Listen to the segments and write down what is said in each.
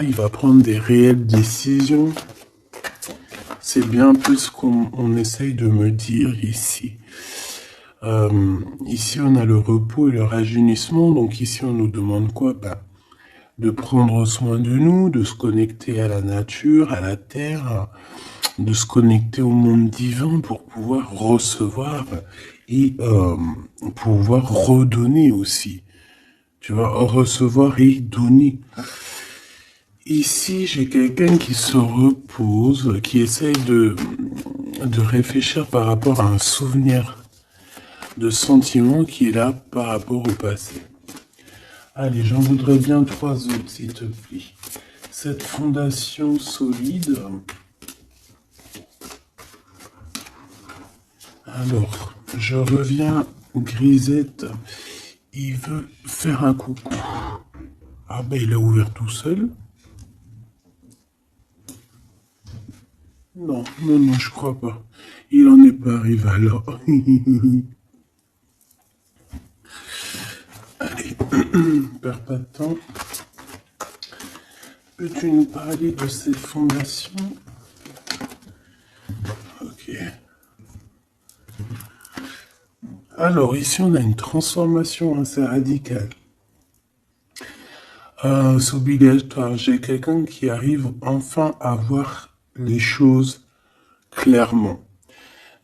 il va prendre des réelles décisions. C'est bien un peu ce qu'on essaye de me dire ici. Ici, on a le repos et le rajeunissement. Donc ici, on nous demande quoi? De prendre soin de nous, de se connecter à la nature, à la terre, de se connecter au monde divin pour pouvoir recevoir et pouvoir redonner aussi. Tu vas recevoir et donner. Ici, j'ai quelqu'un qui se repose, qui essaye de réfléchir par rapport à un souvenir de sentiment qui est là par rapport au passé. Allez, j'en voudrais bien 3 autres, s'il te plaît. Cette fondation solide. Alors, je reviens, Grisette. Il veut faire un coucou. Ah ben, il a ouvert tout seul. Non, non, non, je crois pas. Il en est pas arrivé alors. Allez, perds pas de temps. Peux-tu nous parler de cette fondation? Ok. Alors, ici, on a une transformation assez radicale. C'est obligatoire. J'ai quelqu'un qui arrive enfin à voir les choses clairement.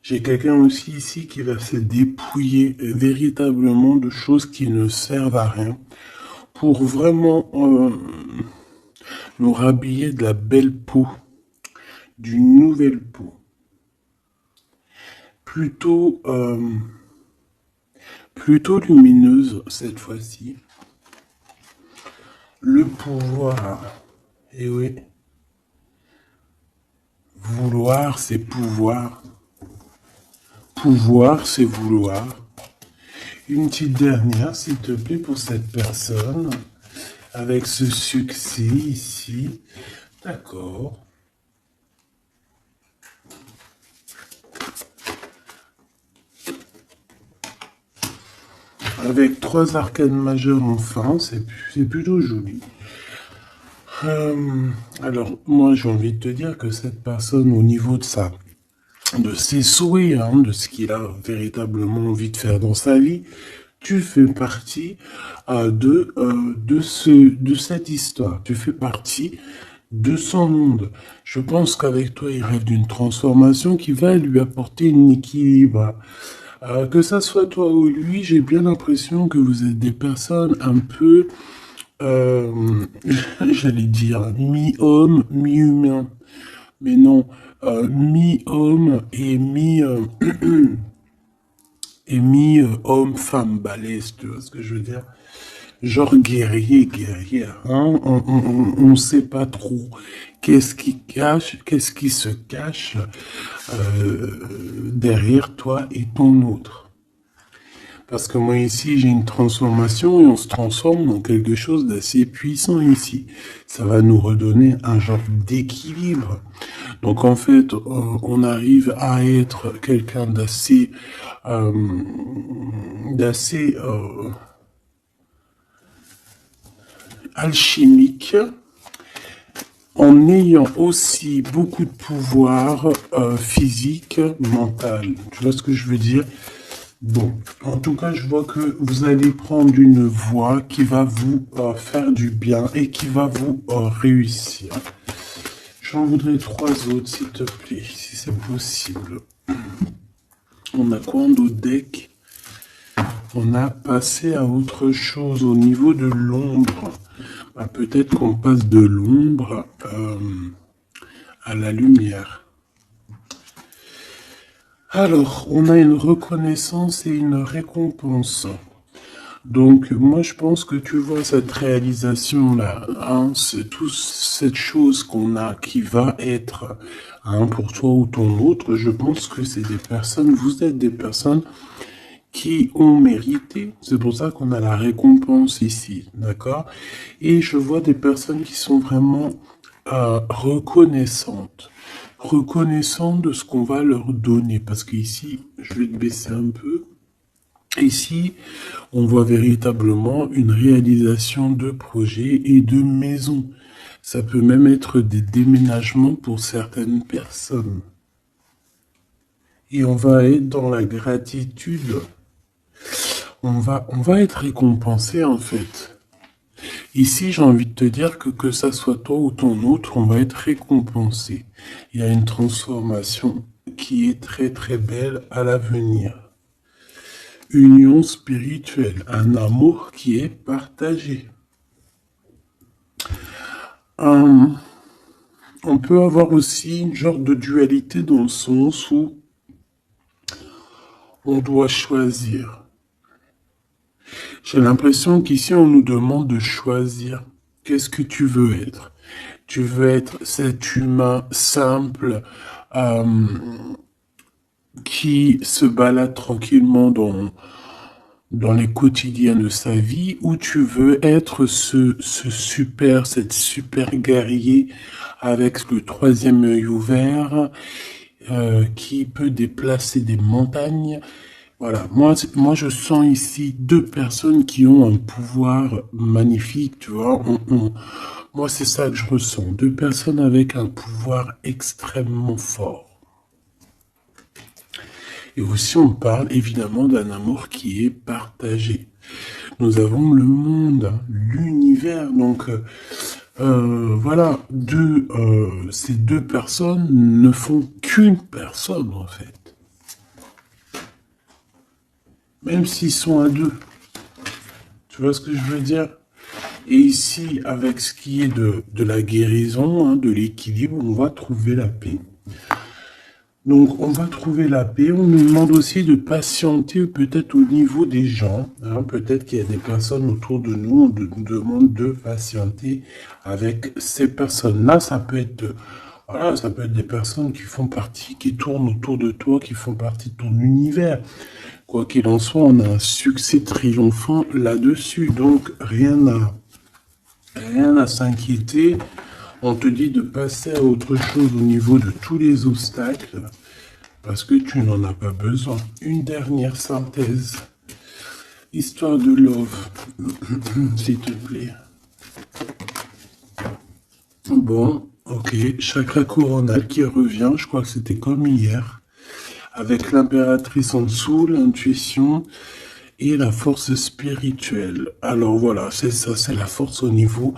J'ai quelqu'un aussi ici qui va se dépouiller véritablement de choses qui ne servent à rien pour vraiment nous rhabiller de la belle peau, d'une nouvelle peau. Plutôt, plutôt lumineuse cette fois-ci. Le pouvoir, et oui, vouloir c'est pouvoir. Pouvoir c'est vouloir. Une petite dernière, s'il te plaît, pour cette personne, avec ce succès ici. D'accord. Avec 3 arcanes majeures enfin, c'est plutôt joli. Alors, moi, j'ai envie de te dire que cette personne, au niveau de ses souhaits, hein, de ce qu'il a véritablement envie de faire dans sa vie, tu fais partie de cette histoire. Tu fais partie de son monde. Je pense qu'avec toi, il rêve d'une transformation qui va lui apporter un équilibre. Que ça soit toi ou lui, j'ai bien l'impression que vous êtes des personnes un peu, j'allais dire, mi-homme, mi-humain. Mais non, mi-homme et mi-homme-femme balèze, tu vois ce que je veux dire? Genre guerrier, guerrière, hein? On sait pas trop qu'est-ce qui se cache derrière toi et ton autre. Parce que moi ici, j'ai une transformation et on se transforme dans quelque chose d'assez puissant ici. Ça va nous redonner un genre d'équilibre. Donc en fait, on arrive à être quelqu'un d'assez alchimique, en ayant aussi beaucoup de pouvoir physique, mental. Tu vois ce que je veux dire? Bon, en tout cas, je vois que vous allez prendre une voie qui va vous faire du bien et qui va vous réussir. J'en voudrais 3 autres, s'il te plaît, si c'est possible. On a quoi en d'autres deck? On a passé à autre chose au niveau de l'ombre. Peut-être qu'on passe de l'ombre à la lumière. Alors, on a une reconnaissance et une récompense. Donc, moi, je pense que tu vois cette réalisation-là, hein, c'est toute cette chose qu'on a qui va être, hein, pour toi ou ton autre. Je pense que c'est des personnes, vous êtes des personnes qui ont mérité. C'est pour ça qu'on a la récompense ici, d'accord? Et je vois des personnes qui sont vraiment reconnaissantes. Reconnaissantes de ce qu'on va leur donner. Parce qu'ici, je vais te baisser un peu. Ici, on voit véritablement une réalisation de projets et de maisons. Ça peut même être des déménagements pour certaines personnes. Et on va être dans la gratitude. On va être récompensé en fait. Ici, j'ai envie de te dire que ça soit toi ou ton autre, on va être récompensé. Il y a une transformation qui est très très belle à l'avenir. Union spirituelle, un amour qui est partagé. On peut avoir aussi une genre de dualité dans le sens où on doit choisir. J'ai l'impression qu'ici, on nous demande de choisir. Qu'est-ce que tu veux être? Tu veux être cet humain simple qui se balade tranquillement dans les quotidiens de sa vie, ou tu veux être cette super guerrier avec le troisième œil ouvert, qui peut déplacer des montagnes. Voilà, moi je sens ici deux personnes qui ont un pouvoir magnifique, tu vois. Moi c'est ça que je ressens, deux personnes avec un pouvoir extrêmement fort. Et aussi on parle évidemment d'un amour qui est partagé. Nous avons le monde, l'univers, donc voilà, ces deux personnes ne font qu'une personne en fait. Même s'ils sont à deux. Tu vois ce que je veux dire? Et ici, avec ce qui est de la guérison, hein, de l'équilibre, on va trouver la paix. Donc, on va trouver la paix. On nous demande aussi de patienter peut-être au niveau des gens. Hein. Peut-être qu'il y a des personnes autour de nous. On nous demande de patienter avec ces personnes-là. Ça peut être... Voilà, ça peut être des personnes qui font partie, qui tournent autour de toi, qui font partie de ton univers. Quoi qu'il en soit, on a un succès triomphant là-dessus. Donc, rien à s'inquiéter. On te dit de passer à autre chose au niveau de tous les obstacles, parce que tu n'en as pas besoin. Une dernière synthèse. Histoire de love, s'il te plaît. Bon, ok. Chakra coronal qui revient, je crois que c'était comme hier. Avec l'impératrice en dessous, l'intuition et la force spirituelle. Alors voilà, c'est ça, c'est la force au niveau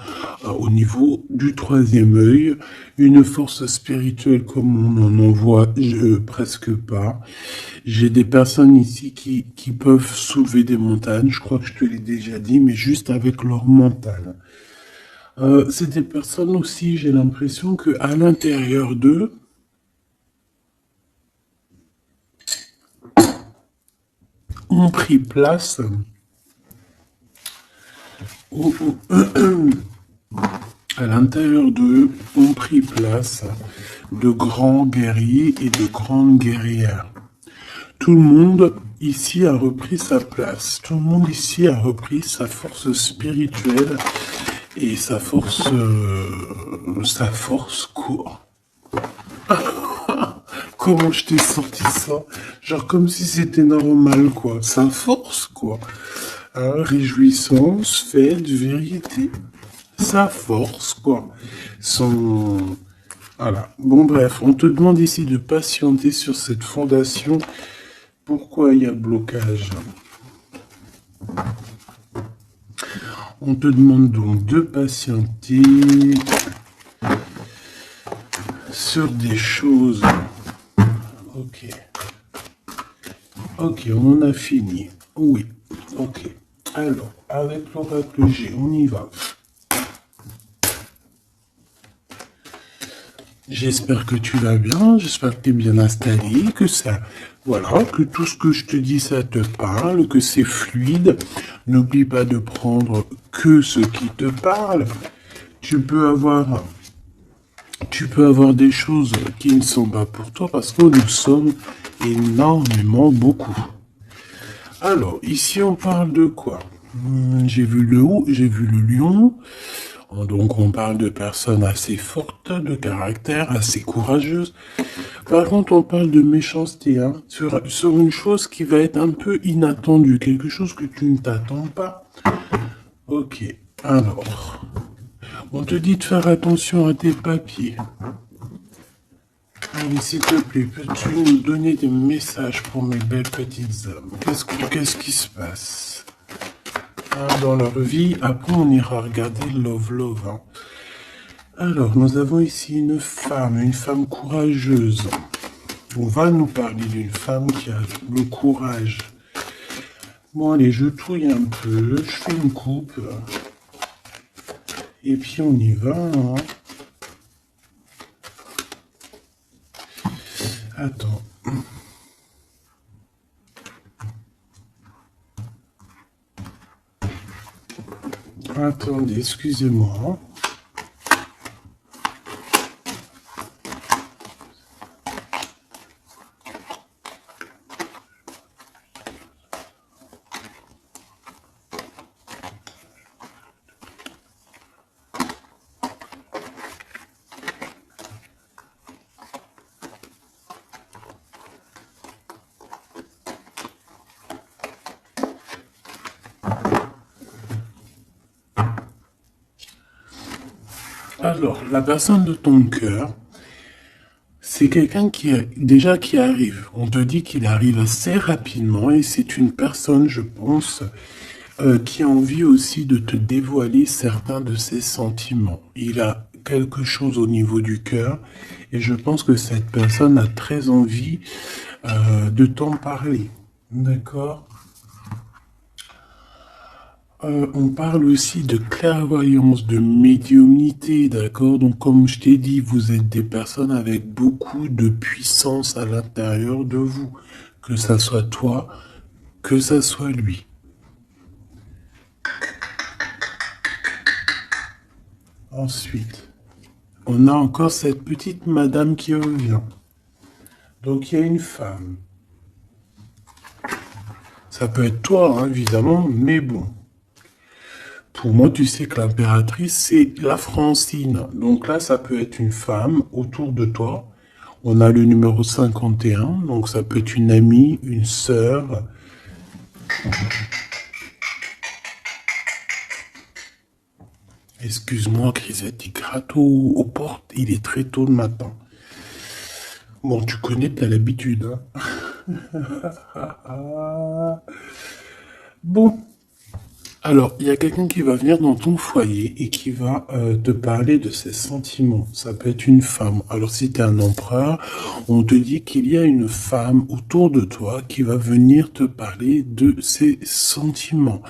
du troisième œil. Une force spirituelle comme on n'en voit presque pas. J'ai des personnes ici qui peuvent soulever des montagnes, je crois que je te l'ai déjà dit, mais juste avec leur mental. C'est des personnes aussi, j'ai l'impression qu'à l'intérieur d'eux, ont pris place à l'intérieur d'eux ont pris place de grands guerriers et de grandes guerrières. Tout le monde ici a repris sa place. Tout le monde ici a repris sa force spirituelle et sa force quoi. Comment je t'ai sorti ça? Genre comme si c'était normal, quoi. Sa force, quoi. Hein, réjouissance, fête, vérité. Sa force, quoi. Voilà. Bon, bref, on te demande ici de patienter sur cette fondation. Pourquoi il y a blocage? On te demande donc de patienter sur des choses. Ok. Ok, on en a fini. Oui. Ok. Alors, avec l'oracle G, on y va. J'espère que tu vas bien, j'espère que tu es bien installé, que ça, voilà, que tout ce que je te dis, ça te parle, que c'est fluide. N'oublie pas de prendre que ce qui te parle. Tu peux avoir des choses qui ne sont pas pour toi parce que nous sommes énormément beaucoup. Alors, ici, on parle de quoi? J'ai vu le lion. Donc, on parle de personnes assez fortes, de caractère, assez courageuses. Par contre, on parle de méchanceté, hein, sur une chose qui va être un peu inattendue, quelque chose que tu ne t'attends pas. Ok, alors, On te dit de faire attention à tes papiers. Allez, s'il te plaît, peux-tu nous donner des messages pour mes belles petites âmes? Qu'est-ce qui se passe dans leur vie? Après, on ira regarder Love Love. Hein. Alors, nous avons ici une femme courageuse. On va nous parler d'une femme qui a le courage. Bon, allez, je touille un peu, je fais une coupe. Et puis, on y va. Hein. Attends. Attendez, excusez-moi. Alors, la personne de ton cœur, c'est quelqu'un qui arrive. On te dit qu'il arrive assez rapidement et c'est une personne, je pense, qui a envie aussi de te dévoiler certains de ses sentiments. Il a quelque chose au niveau du cœur et je pense que cette personne a très envie de t'en parler. D'accord ? On parle aussi de clairvoyance, de médiumnité, d'accord? Donc, comme je t'ai dit, vous êtes des personnes avec beaucoup de puissance à l'intérieur de vous. Que ça soit toi, que ça soit lui. Ensuite, on a encore cette petite madame qui revient. Donc, il y a une femme. Ça peut être toi, hein, évidemment, mais bon. Pour moi, tu sais que l'impératrice, c'est la Francine. Donc là, ça peut être une femme autour de toi. On a le numéro 51, donc ça peut être une amie, une sœur. Excuse-moi, Grisette, il gratte aux portes. Il est très tôt le matin. Bon, tu connais, t'as l'habitude. Hein. Bon. Alors, il y a quelqu'un qui va venir dans ton foyer et qui va te parler de ses sentiments. Ça peut être une femme. Alors, si tu es un empereur, on te dit qu'il y a une femme autour de toi qui va venir te parler de ses sentiments.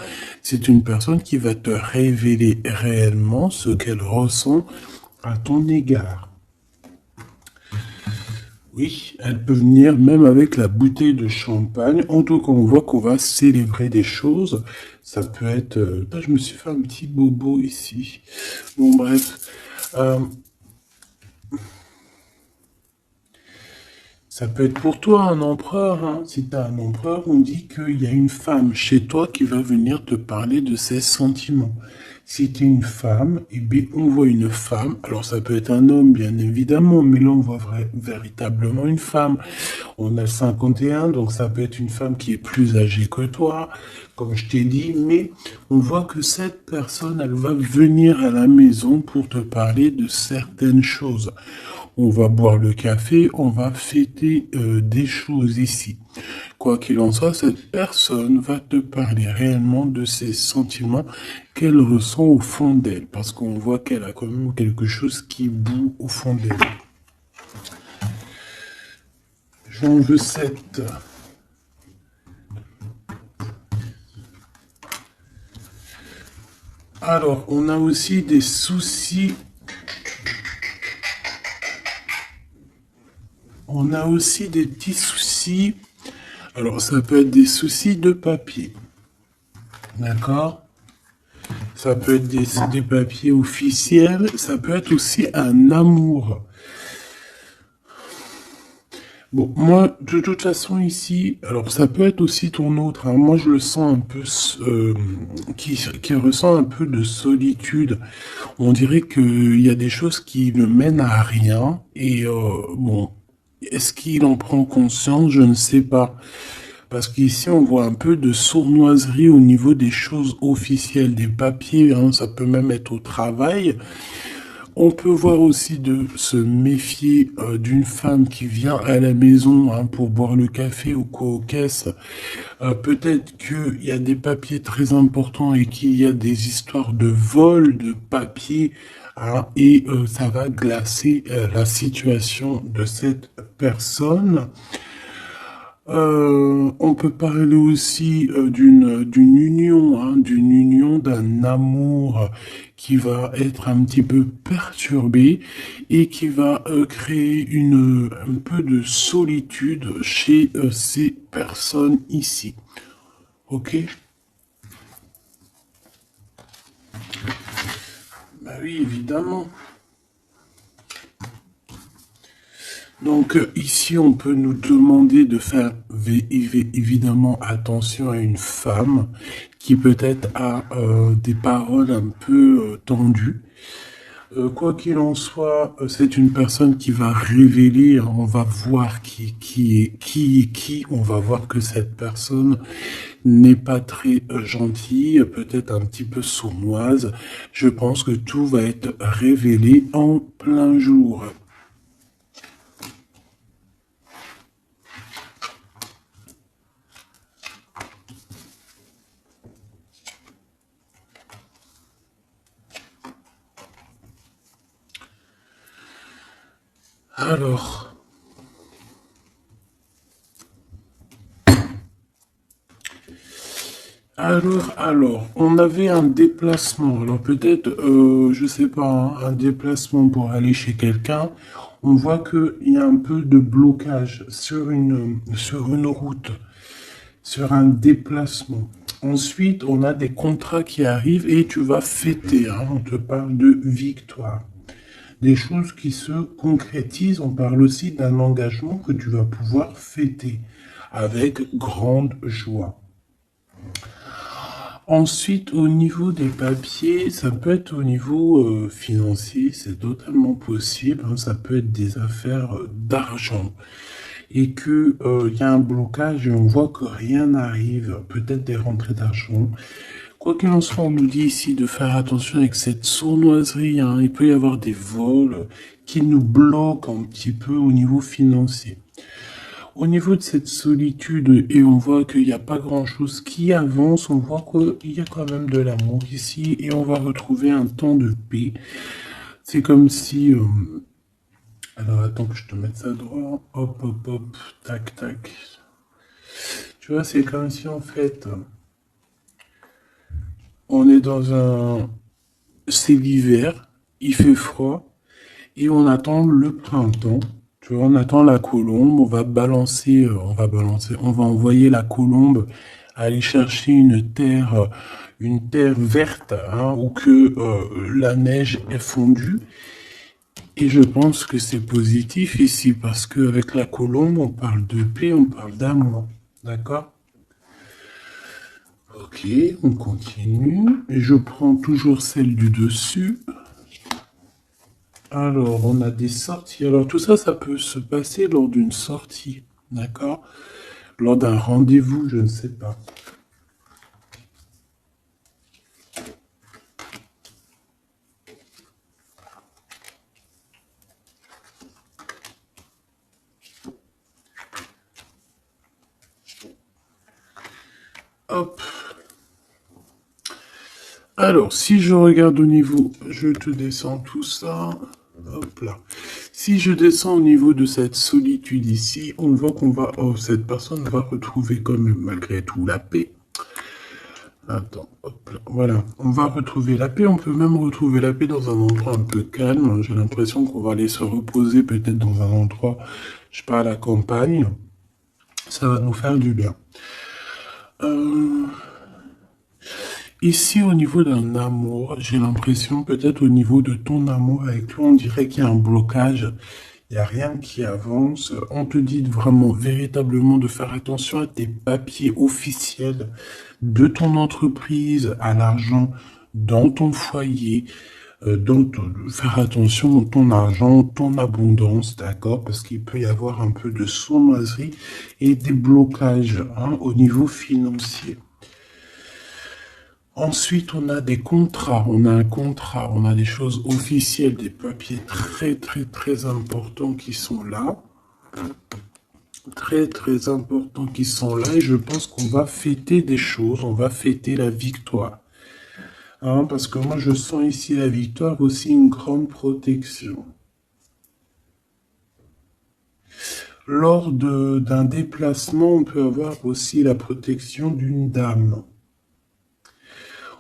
C'est une personne qui va te révéler réellement ce qu'elle ressent à ton égard. Oui, elle peut venir même avec la bouteille de champagne. En tout cas, on voit qu'on va célébrer des choses. Ça peut être... Là, je me suis fait un petit bobo ici. Bon, bref. Ça peut être pour toi un empereur. Hein. Si tu as un empereur, on dit qu'il y a une femme chez toi qui va venir te parler de ses sentiments. Si tu es une femme, eh bien, on voit une femme. Alors, ça peut être un homme, bien évidemment, mais là, on voit véritablement une femme. On a le 51, donc ça peut être une femme qui est plus âgée que toi, comme je t'ai dit, mais on voit que cette personne, elle va venir à la maison pour te parler de certaines choses. On va boire le café, on va fêter des choses ici. Quoi qu'il en soit, cette personne va te parler réellement de ses sentiments qu'elle ressent au fond d'elle, parce qu'on voit qu'elle a quand même quelque chose qui bout au fond d'elle. J'en veux 7. Alors, on a aussi des soucis. On a aussi des petits soucis. Alors, ça peut être des soucis de papier. D'accord? Ça peut être des papiers officiels. Ça peut être aussi un amour. Bon, moi, de toute façon, ici, alors ça peut être aussi ton autre. Hein, moi, je le sens un peu, qui ressent un peu de solitude. On dirait qu'il y a des choses qui ne mènent à rien. Et bon, est-ce qu'il en prend conscience? Je ne sais pas. Parce qu'ici, on voit un peu de sournoiserie au niveau des choses officielles, des papiers, hein, ça peut même être au travail. On peut voir aussi de se méfier d'une femme qui vient à la maison hein, pour boire le café ou quoi aux caisses. Peut-être qu'il y a des papiers très importants et qu'il y a des histoires de vol de papiers hein, et ça va glacer la situation de cette personne. On peut parler aussi d'une union, hein, d'une union, d'un amour qui va être un petit peu perturbé et qui va créer un peu de solitude chez ces personnes ici. Ok? Bah oui, évidemment. Donc ici, on peut nous demander de faire évidemment attention à une femme qui peut-être a des paroles un peu tendues. Quoi qu'il en soit, c'est une personne qui va révéler, hein, on va voir qui est qui, on va voir que cette personne n'est pas très gentille, peut-être un petit peu sournoise. Je pense que tout va être révélé en plein jour. Alors, on avait un déplacement. Alors peut-être, je sais pas, hein, un déplacement pour aller chez quelqu'un. On voit qu'il y a un peu de blocage sur une route, sur un déplacement. Ensuite, on a des contrats qui arrivent et tu vas fêter. Hein, on te parle de victoire. Des choses qui se concrétisent. On parle aussi d'un engagement que tu vas pouvoir fêter avec grande joie. Ensuite, au niveau des papiers, ça peut être au niveau financier, c'est totalement possible. Hein, ça peut être des affaires d'argent et que y a un blocage et on voit que rien n'arrive. Peut-être des rentrées d'argent. Quoi qu'il en soit, on nous dit ici de faire attention avec cette sournoiserie. Hein. Il peut y avoir des vols qui nous bloquent un petit peu au niveau financier. Au niveau de cette solitude, et on voit qu'il n'y a pas grand-chose qui avance, on voit qu'il y a quand même de l'amour ici, et on va retrouver un temps de paix. C'est comme si... alors attends que je te mette ça droit. Hop, hop, hop, tac, tac. Tu vois, c'est comme si en fait... on est dans un... c'est l'hiver, il fait froid, et on attend le printemps. Tu vois, on attend la colombe, on va envoyer la colombe aller chercher une terre verte, hein, où que la neige est fondue. Et je pense que c'est positif ici, parce qu'avec la colombe, on parle de paix, on parle d'amour. D'accord? Ok, on continue. Et je prends toujours celle du dessus. Alors, on a des sorties. Alors, tout ça, ça peut se passer lors d'une sortie, d'accord? Lors d'un rendez-vous, je ne sais pas. Hop. Alors, si je regarde au niveau, je te descends tout ça. Hop là. Si je descends au niveau de cette solitude ici, on voit qu'on va... oh, cette personne va retrouver quand même malgré tout la paix. Attends, hop là. Voilà. On va retrouver la paix. On peut même retrouver la paix dans un endroit un peu calme. J'ai l'impression qu'on va aller se reposer peut-être dans un endroit, je sais pas, à la campagne. Ça va nous faire du bien. Ici, au niveau d'un amour, j'ai l'impression, peut-être au niveau de ton amour avec lui, on dirait qu'il y a un blocage. Il n'y a rien qui avance. On te dit vraiment, véritablement, de faire attention à tes papiers officiels de ton entreprise, à l'argent dans ton foyer. faire attention à ton argent, ton abondance, d'accord? Parce qu'il peut y avoir un peu de sournoiserie et des blocages hein, au niveau financier. Ensuite, on a des contrats, on a un contrat, on a des choses officielles, des papiers très très très importants qui sont là. Très très importants qui sont là et je pense qu'on va fêter des choses, on va fêter la victoire. Hein, parce que moi je sens ici la victoire aussi une grande protection. Lors d'un déplacement, on peut avoir aussi la protection d'une dame.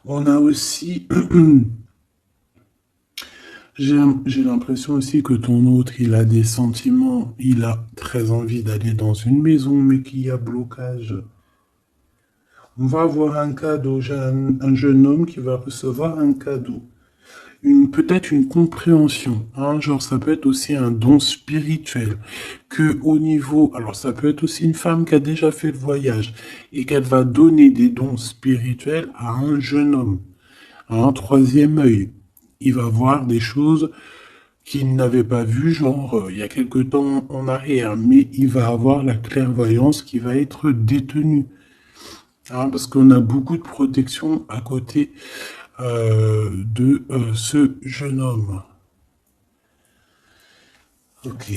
On a aussi, j'ai l'impression aussi que ton autre, il a des sentiments, il a très envie d'aller dans une maison, mais qu'il y a blocage. On va avoir un cadeau, j'ai un jeune homme qui va recevoir un cadeau. Peut-être une compréhension, hein, genre ça peut être aussi un don spirituel, que au niveau, alors ça peut être aussi une femme qui a déjà fait le voyage et qu'elle va donner des dons spirituels à un jeune homme, à un troisième œil. Il va voir des choses qu'il n'avait pas vues, genre il y a quelque temps en arrière, mais il va avoir la clairvoyance qui va être détenue. Hein, parce qu'on a beaucoup de protection à côté de ce jeune homme. Ok.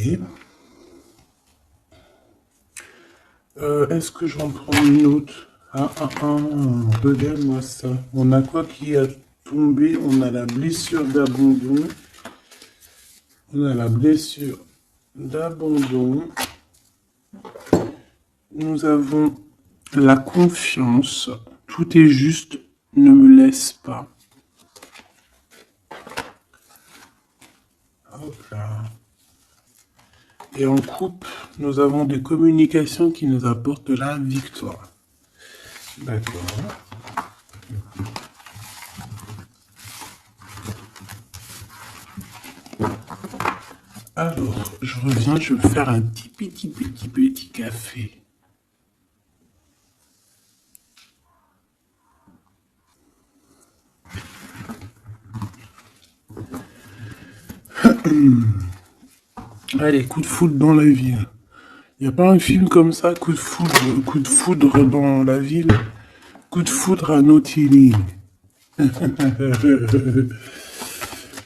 Est-ce que j'en prends une autre? Regarde-moi ça. On a quoi qui a tombé? On a la blessure d'abandon. On a la blessure d'abandon. Nous avons la confiance. Tout est juste. Ne me laisse pas. Hop là. Et en coupe, nous avons des communications qui nous apportent la victoire. D'accord. Alors, je reviens, je vais faire un petit café. Allez, coup de foudre dans la ville. Il n'y a pas un film comme ça, coup de foudre dans la ville, coup de foudre à Nautilus.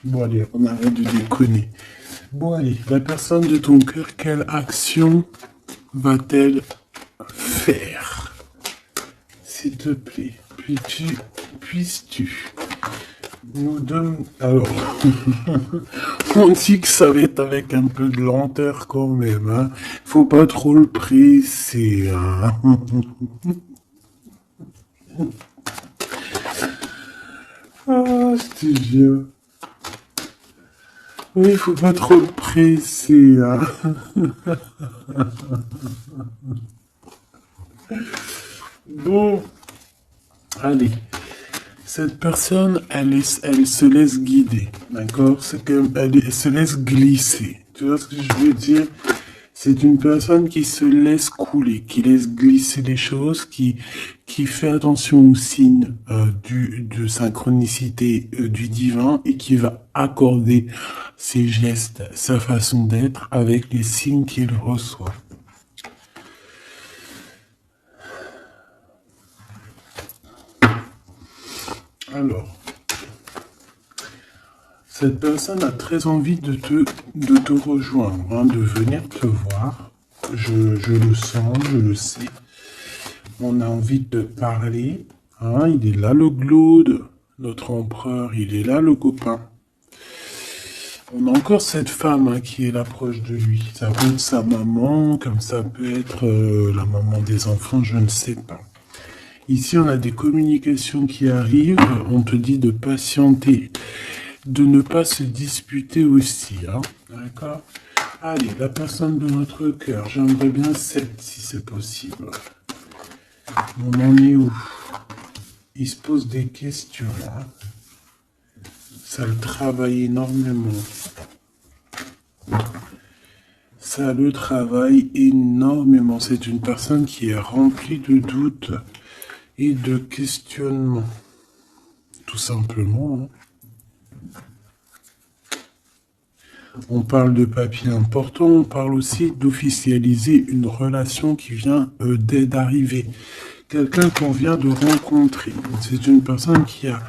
Bon allez, on arrête de déconner. Bon allez, la personne de ton cœur, quelle action va-t-elle faire? S'il te plaît, puisses-tu nous donner... Alors, on dit que ça va être avec un peu de lenteur quand même, hein. Faut pas trop le presser, hein. Ah, je te jure. Oui, faut pas trop le presser, hein. Bon, allez. Cette personne, elle se laisse guider, d'accord? Elle se laisse glisser. Tu vois ce que je veux dire? C'est une personne qui se laisse couler, qui laisse glisser les choses, qui fait attention aux signes de synchronicité du divin et qui va accorder ses gestes, sa façon d'être avec les signes qu'il reçoit. Alors, cette personne a très envie de te rejoindre, hein, de venir te voir. Je le sens, je le sais. On a envie de parler. Hein, il est là le Glaude, notre empereur, il est là le copain. On a encore cette femme hein, qui est là proche de lui. Ça peut être sa maman, comme ça peut être la maman des enfants, je ne sais pas. Ici, on a des communications qui arrivent. On te dit de patienter, de ne pas se disputer aussi. Hein, d'accord? Allez, la personne de notre cœur. J'aimerais bien 7 si c'est possible. On en est où? Il se pose des questions là. Ça le travaille énormément. Ça le travaille énormément. C'est une personne qui est remplie de doutes et de questionnements. Tout simplement. Hein. On parle de papier important, on parle aussi d'officialiser une relation qui vient d'arriver. Quelqu'un qu'on vient de rencontrer. C'est une personne qui a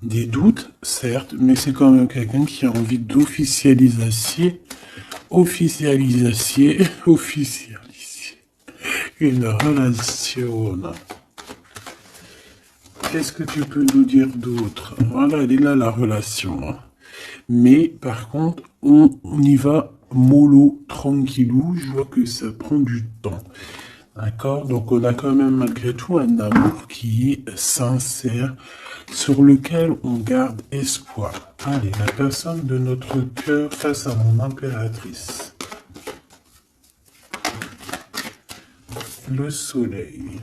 des doutes, certes, mais c'est quand même quelqu'un qui a envie d'officialiser une relation. Qu'est-ce que tu peux nous dire d'autre? Voilà, elle est là la relation. Hein. Mais par contre, on y va mollo, tranquillou. Je vois que ça prend du temps. D'accord? Donc on a quand même malgré tout un amour qui est sincère, sur lequel on garde espoir. Allez, la personne de notre cœur face à mon impératrice. Le soleil.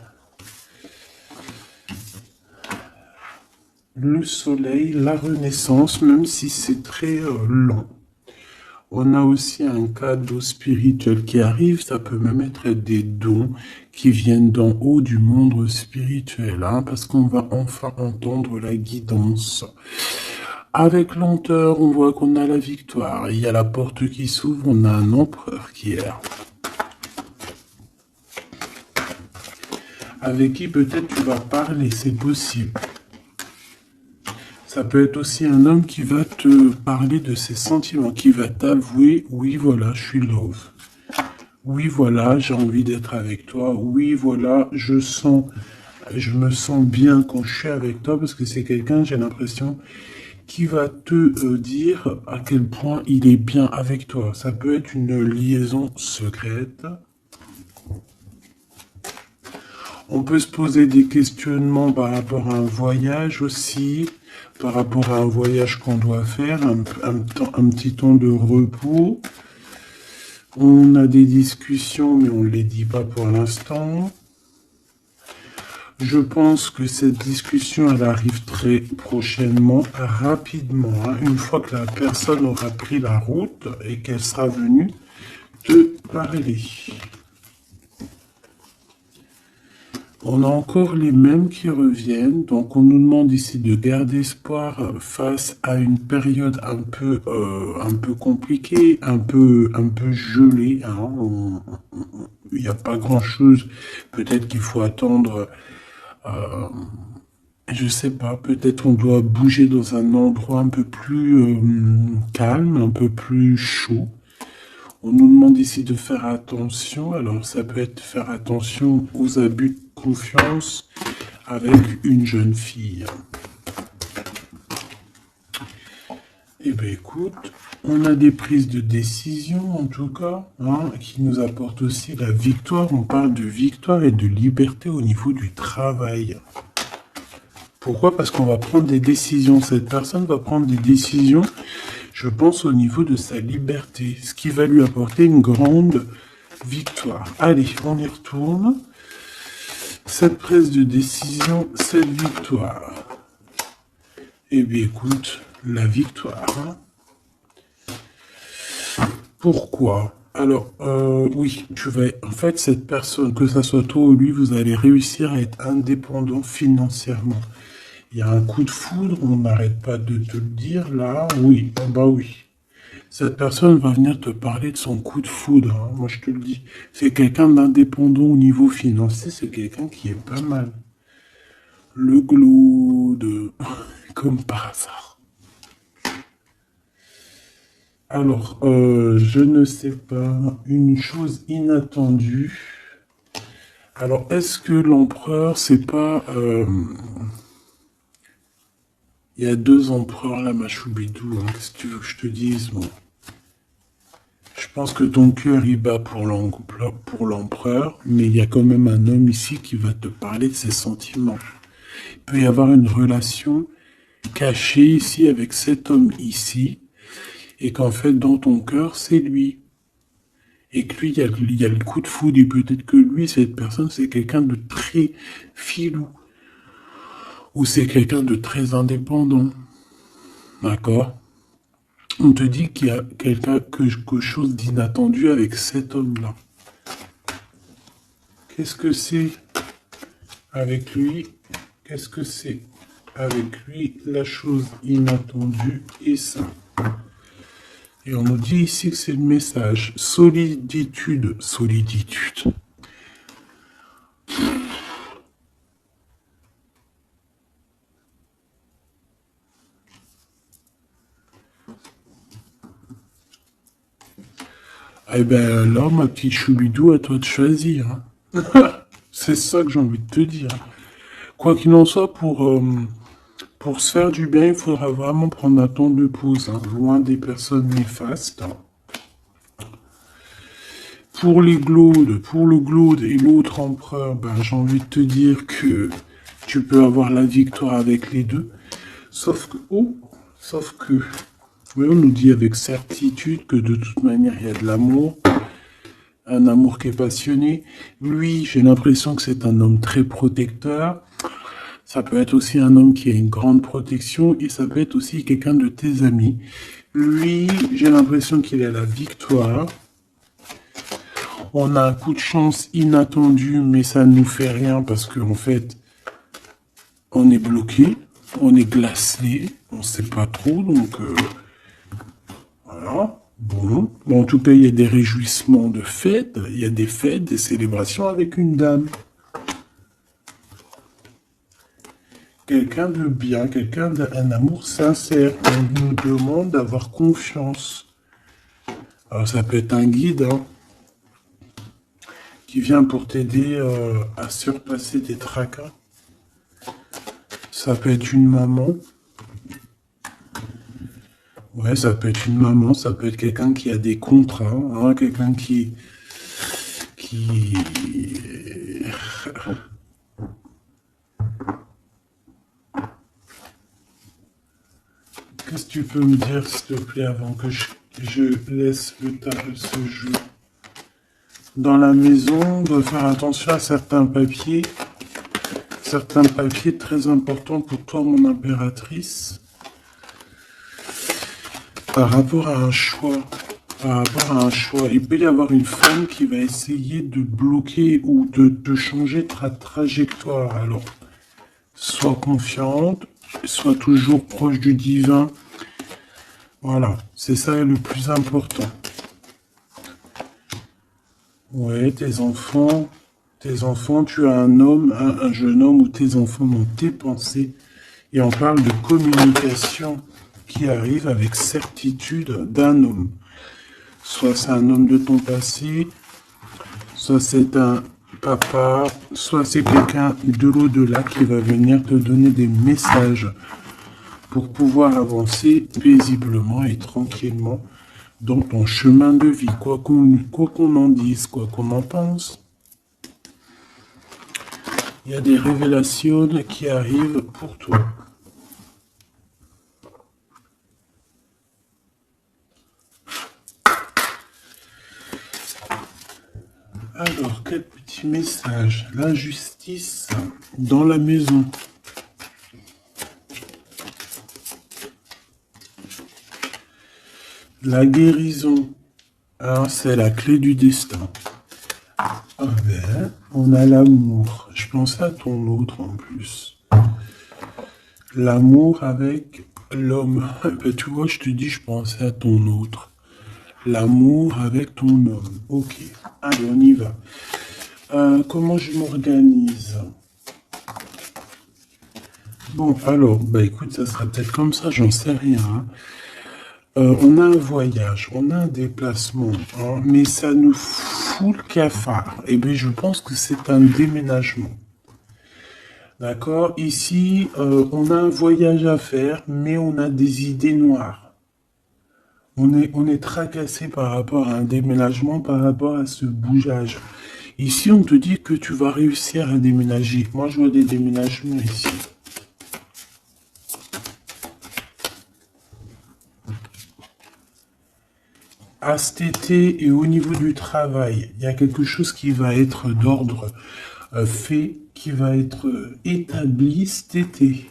Le soleil, la renaissance, même si c'est très lent. On a aussi un cadeau spirituel qui arrive, ça peut même être des dons qui viennent d'en haut du monde spirituel, hein, parce qu'on va enfin entendre la guidance. Avec lenteur, on voit qu'on a la victoire. Il y a la porte qui s'ouvre, on a un empereur qui est là. Avec qui peut-être tu vas parler, c'est possible. Ça peut être aussi un homme qui va te parler de ses sentiments, qui va t'avouer, oui voilà, je suis love. Oui voilà, j'ai envie d'être avec toi. Oui voilà, je me sens bien quand je suis avec toi parce que c'est quelqu'un, j'ai l'impression, qui va te dire à quel point il est bien avec toi. Ça peut être une liaison secrète. On peut se poser des questionnements par rapport à un voyage aussi, par rapport à un voyage qu'on doit faire, un petit temps de repos. On a des discussions, mais on ne les dit pas pour l'instant. Je pense que cette discussion, elle arrive très prochainement, rapidement, hein, une fois que la personne aura pris la route et qu'elle sera venue te parler. On a encore les mêmes qui reviennent, donc on nous demande ici de garder espoir face à une période un peu compliquée, un peu gelée. Hein. Il n'y a pas grand-chose. Peut-être qu'il faut attendre. Je sais pas. Peut-être on doit bouger dans un endroit un peu plus calme, un peu plus chaud. On nous demande ici de faire attention. Alors, ça peut être faire attention aux abus de confiance avec une jeune fille. Eh bien, écoute, on a des prises de décision, en tout cas, hein, qui nous apportent aussi la victoire. On parle de victoire et de liberté au niveau du travail. Pourquoi? Parce qu'on va prendre des décisions. Cette personne va prendre des décisions, je pense, au niveau de sa liberté, ce qui va lui apporter une grande victoire. Allez, on y retourne. Cette prise de décision, cette victoire. Eh bien, écoute, la victoire. Hein. Pourquoi? Alors, oui, en fait, cette personne, que ça soit toi ou lui, vous allez réussir à être indépendant financièrement. Il y a un coup de foudre, on n'arrête pas de te le dire, là, oui, bah oui. Cette personne va venir te parler de son coup de foudre, hein, moi je te le dis. C'est quelqu'un d'indépendant au niveau financier, c'est quelqu'un qui est pas mal. Le glaude, comme par hasard. Alors, je ne sais pas, une chose inattendue. Alors, est-ce que l'empereur, c'est pas... Il y a deux empereurs là, ma choubidou, hein. Qu'est-ce que tu veux que je te dise, bon. Je pense que ton cœur y bat pour l'empereur, mais il y a quand même un homme ici qui va te parler de ses sentiments. Il peut y avoir une relation cachée ici avec cet homme ici, et qu'en fait, dans ton cœur, c'est lui. Et que lui, il y a le coup de foudre, et peut-être que lui, cette personne, c'est quelqu'un de très filou. Ou c'est quelqu'un de très indépendant. D'accord? On te dit qu'il y a quelque chose d'inattendu avec cet homme-là. Qu'est-ce que c'est avec lui? Qu'est-ce que c'est avec lui? La chose inattendue et ça. Et on nous dit ici que c'est le message. Soliditude. Soliditude. Eh ben là, ma petite choubidou, à toi de choisir. Hein. C'est ça que j'ai envie de te dire. Quoi qu'il en soit, pour se faire du bien, il faudra vraiment prendre un temps de pause, hein, loin des personnes néfastes. Pour le Glaude et l'autre empereur, ben, j'ai envie de te dire que tu peux avoir la victoire avec les deux. Sauf que, oui, on nous dit avec certitude que de toute manière, il y a de l'amour. Un amour qui est passionné. Lui, j'ai l'impression que c'est un homme très protecteur. Ça peut être aussi un homme qui a une grande protection et ça peut être aussi quelqu'un de tes amis. Lui, j'ai l'impression qu'il a la victoire. On a un coup de chance inattendu, mais ça ne nous fait rien parce qu'en fait, on est bloqué, on est glacé, on ne sait pas trop, donc voilà. Bon, en tout cas, il y a des réjouissements de fêtes, il y a des fêtes, des célébrations avec une dame. Quelqu'un de bien, quelqu'un d'un amour sincère. On nous demande d'avoir confiance. Alors, ça peut être un guide hein, qui vient pour t'aider à surpasser tes tracas. Ça peut être une maman. Ouais, ça peut être une maman, ça peut être quelqu'un qui a des contrats, hein, quelqu'un qui... Qu'est-ce que tu peux me dire, s'il te plaît, avant que je laisse ce jeu? Dans la maison, on doit faire attention à certains papiers très importants pour toi, mon impératrice. Par rapport à un choix, il peut y avoir une femme qui va essayer de bloquer ou de changer ta trajectoire. Alors, sois confiante, sois toujours proche du divin. Voilà, c'est ça le plus important. Ouais, tes enfants, tu as un homme, un jeune homme ou tes enfants dans tes pensées. Et on parle de communication qui arrive avec certitude d'un homme. Soit c'est un homme de ton passé, soit c'est un papa, soit c'est quelqu'un de l'au-delà qui va venir te donner des messages pour pouvoir avancer paisiblement et tranquillement dans ton chemin de vie, quoi qu'on en dise, quoi qu'on en pense. Il y a des révélations qui arrivent pour toi. Alors, quel petit message? La justice dans la maison. La guérison. Alors, c'est la clé du destin. Ah ben, on a l'amour. Je pensais à ton autre en plus. L'amour avec l'homme. Ben, tu vois, je te dis, je pensais à ton autre. L'amour avec ton homme. Ok. Allez, on y va. Comment je m'organise? Bon, alors, bah écoute, ça sera peut-être comme ça, j'en sais rien. Hein. On a un voyage, on a un déplacement, hein, mais ça nous fout le cafard. Et bien, je pense que c'est un déménagement. D'accord? Ici, on a un voyage à faire, mais on a des idées noires. On est tracassé par rapport à un déménagement, par rapport à ce bougeage. Ici, on te dit que tu vas réussir à déménager. Moi, je vois des déménagements ici. À cet été et au niveau du travail, il y a quelque chose qui va être d'ordre fait, qui va être établi cet été.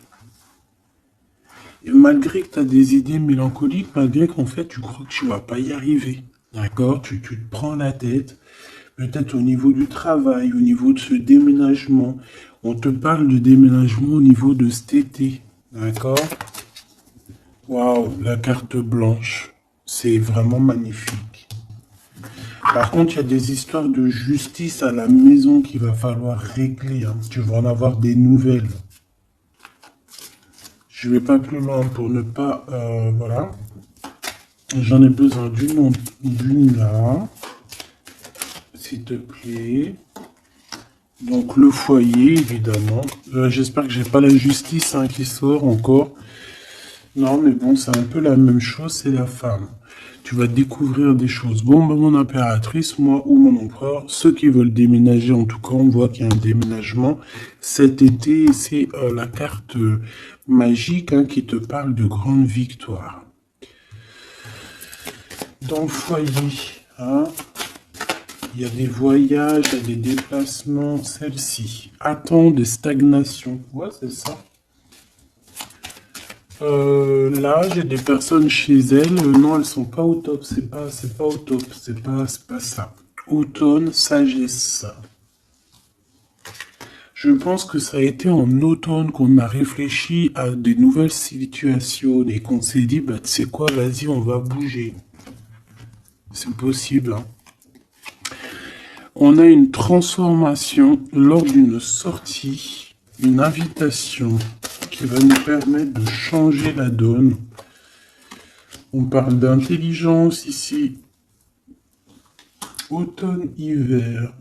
Et malgré que tu as des idées mélancoliques, malgré qu'en fait tu crois que tu vas pas y arriver, d'accord, tu te prends la tête, peut-être au niveau du travail, au niveau de ce déménagement, on te parle de déménagement au niveau de cet été, d'accord. Waouh, la carte blanche. C'est vraiment magnifique. Par contre, il y a des histoires de justice à la maison qu'il va falloir régler, hein. Tu vas en avoir des nouvelles. Je vais pas plus loin pour ne pas... voilà. J'en ai besoin d'une là. S'il te plaît. Donc le foyer, évidemment. J'espère que j'ai pas la justice hein, qui sort encore. Non, mais bon, c'est un peu la même chose, c'est la femme. Tu vas découvrir des choses. Bon, ben, mon impératrice, moi ou mon empereur, ceux qui veulent déménager, en tout cas, on voit qu'il y a un déménagement cet été. C'est la carte magique hein, qui te parle de grande victoire. Dans le foyer, hein, il y a des voyages, il y a des déplacements. Celle-ci attend des stagnations. Ouais, c'est ça. Là, j'ai des personnes chez elles. Non, elles sont pas au top. C'est pas au top. C'est pas ça. Automne, sagesse. Je pense que ça a été en automne qu'on a réfléchi à des nouvelles situations et qu'on s'est dit, bah, tu sais quoi, vas-y, on va bouger. C'est possible, hein. On a une transformation lors d'une sortie, une invitation qui va nous permettre de changer la donne. On parle d'intelligence ici. Automne-hiver.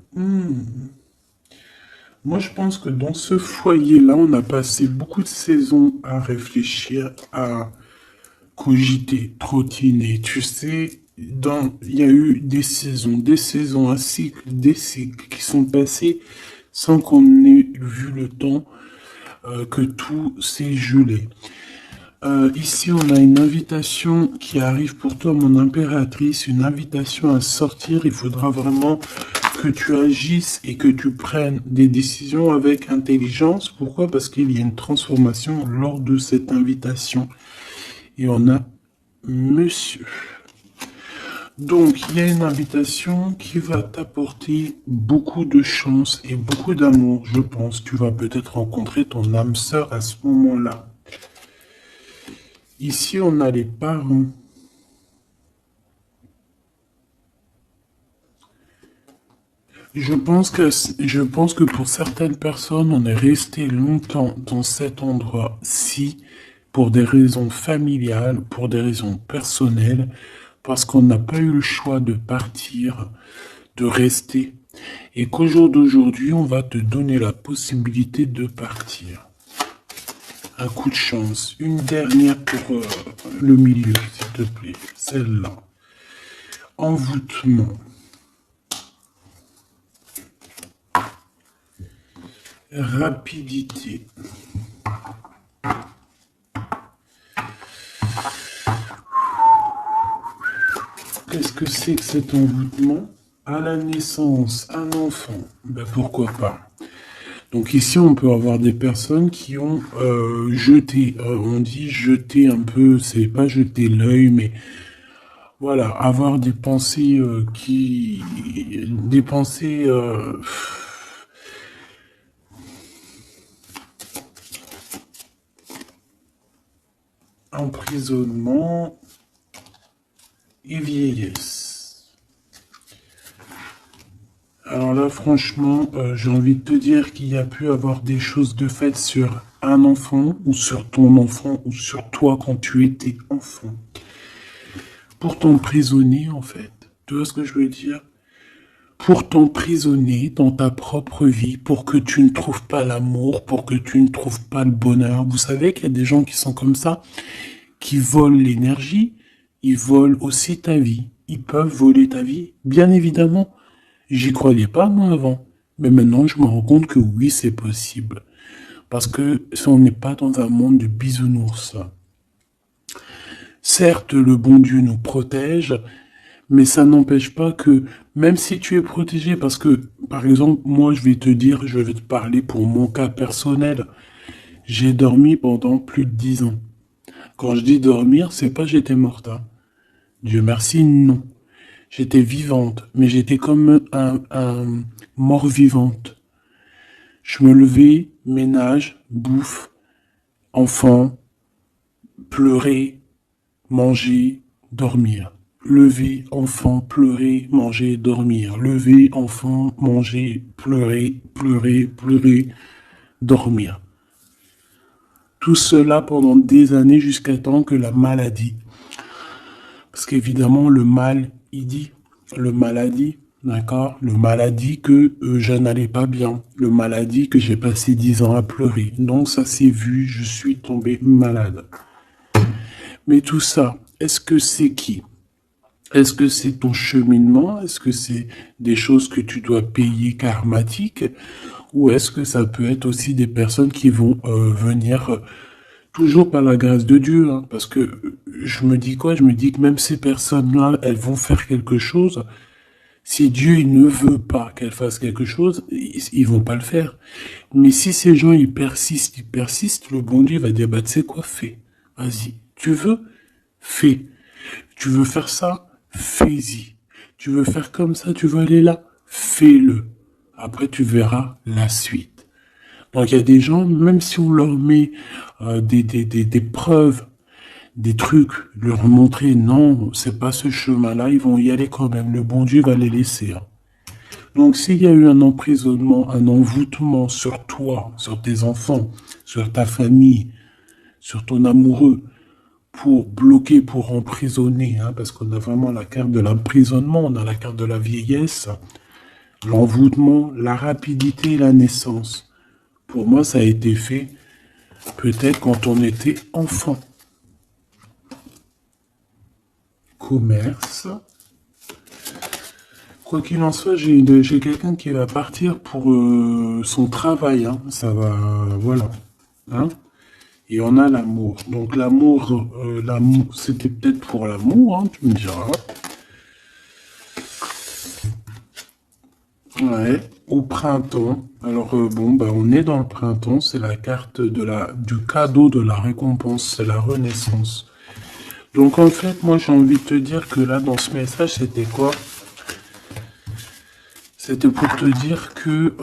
Moi, je pense que dans ce foyer-là, on a passé beaucoup de saisons à réfléchir, à cogiter, trottiner. Tu sais, il y a eu des saisons, un cycle, des cycles qui sont passés sans qu'on ait vu le temps que tout s'est gelé. Ici, on a une invitation qui arrive pour toi, mon impératrice, une invitation à sortir. Il faudra vraiment que tu agisses et que tu prennes des décisions avec intelligence. Pourquoi? Parce qu'il y a une transformation lors de cette invitation. Et on a monsieur. Donc, il y a une invitation qui va t'apporter beaucoup de chance et beaucoup d'amour, je pense. Tu vas peut-être rencontrer ton âme sœur à ce moment-là. Ici, on a les parents. Je pense que pour certaines personnes, on est resté longtemps dans cet endroit-ci pour des raisons familiales, pour des raisons personnelles, parce qu'on n'a pas eu le choix de partir, de rester, et qu'au jour d'aujourd'hui, on va te donner la possibilité de partir. Un coup de chance. Une dernière pour le milieu, s'il te plaît. Celle-là. Envoûtement. Rapidité. Qu'est-ce que c'est que cet envoûtement? À la naissance, un enfant. Ben pourquoi pas? Donc ici, on peut avoir des personnes qui ont jeté, on dit jeter un peu, c'est pas jeter l'œil, mais voilà, avoir des pensées des pensées emprisonnement et vieillesse. Alors là, franchement, j'ai envie de te dire qu'il y a pu avoir des choses de fait sur un enfant, ou sur ton enfant, ou sur toi quand tu étais enfant. Pour t'emprisonner, en fait. Tu vois ce que je veux dire? Pour t'emprisonner dans ta propre vie, pour que tu ne trouves pas l'amour, pour que tu ne trouves pas le bonheur. Vous savez qu'il y a des gens qui sont comme ça, qui volent l'énergie, ils volent aussi ta vie. Ils peuvent voler ta vie, bien évidemment. J'y croyais pas, moi, avant. Mais maintenant, je me rends compte que oui, c'est possible. Parce que si on n'est pas dans un monde de bisounours. Certes, le bon Dieu nous protège, mais ça n'empêche pas que, même si tu es protégé, parce que, par exemple, moi, je vais te parler pour mon cas personnel. J'ai dormi pendant plus de 10 ans. Quand je dis dormir, c'est pas j'étais morte, hein. Dieu merci, non. J'étais vivante, mais j'étais comme un mort-vivante. Je me levais, ménage, bouffe, enfant, pleurer, manger, dormir. lever, enfant, pleurer, manger, dormir. Lever, enfant, manger, pleurer, pleurer, pleurer, dormir. Tout cela pendant des années jusqu'à temps que la maladie. Parce qu'évidemment, le mal, il dit, le maladie, d'accord? Le maladie que je n'allais pas bien. Le maladie que j'ai passé 10 ans à pleurer. Donc ça s'est vu, je suis tombé malade. Mais tout ça, est-ce que c'est qui? Est-ce que c'est ton cheminement? Est-ce que c'est des choses que tu dois payer karmatiques? Ou est-ce que ça peut être aussi des personnes qui vont venir toujours par la grâce de Dieu, hein? Parce que je me dis quoi? Je me dis que même ces personnes-là, elles vont faire quelque chose. Si Dieu il ne veut pas qu'elles fassent quelque chose, ils vont pas le faire. Mais si ces gens ils persistent, le bon Dieu va dire bah tu sais quoi, fais. Vas-y. Tu veux? Fais. Tu veux faire ça? Fais-y. Tu veux faire comme ça? Tu veux aller là? Fais-le. Après tu verras la suite. Donc il y a des gens, même si on leur met des preuves, des trucs, leur montrer non, c'est pas ce chemin-là, ils vont y aller quand même. Le bon Dieu va les laisser, hein. Donc s'il y a eu un emprisonnement, un envoûtement sur toi, sur tes enfants, sur ta famille, sur ton amoureux, pour bloquer, pour emprisonner, hein, parce qu'on a vraiment la carte de l'emprisonnement, on a la carte de la vieillesse, l'envoûtement, la rapidité et la naissance. Pour moi, ça a été fait peut-être quand on était enfant. Commerce. Quoi qu'il en soit, j'ai quelqu'un qui va partir pour son travail, hein. Ça va, voilà. Hein. Et on a l'amour. Donc l'amour, c'était peut-être pour l'amour, hein, tu me diras. Ouais, au printemps. Alors bon, bah on est dans le printemps, c'est la carte du cadeau de la récompense, c'est la renaissance. Donc en fait, moi j'ai envie de te dire que là dans ce message, c'était quoi? C'était pour te dire que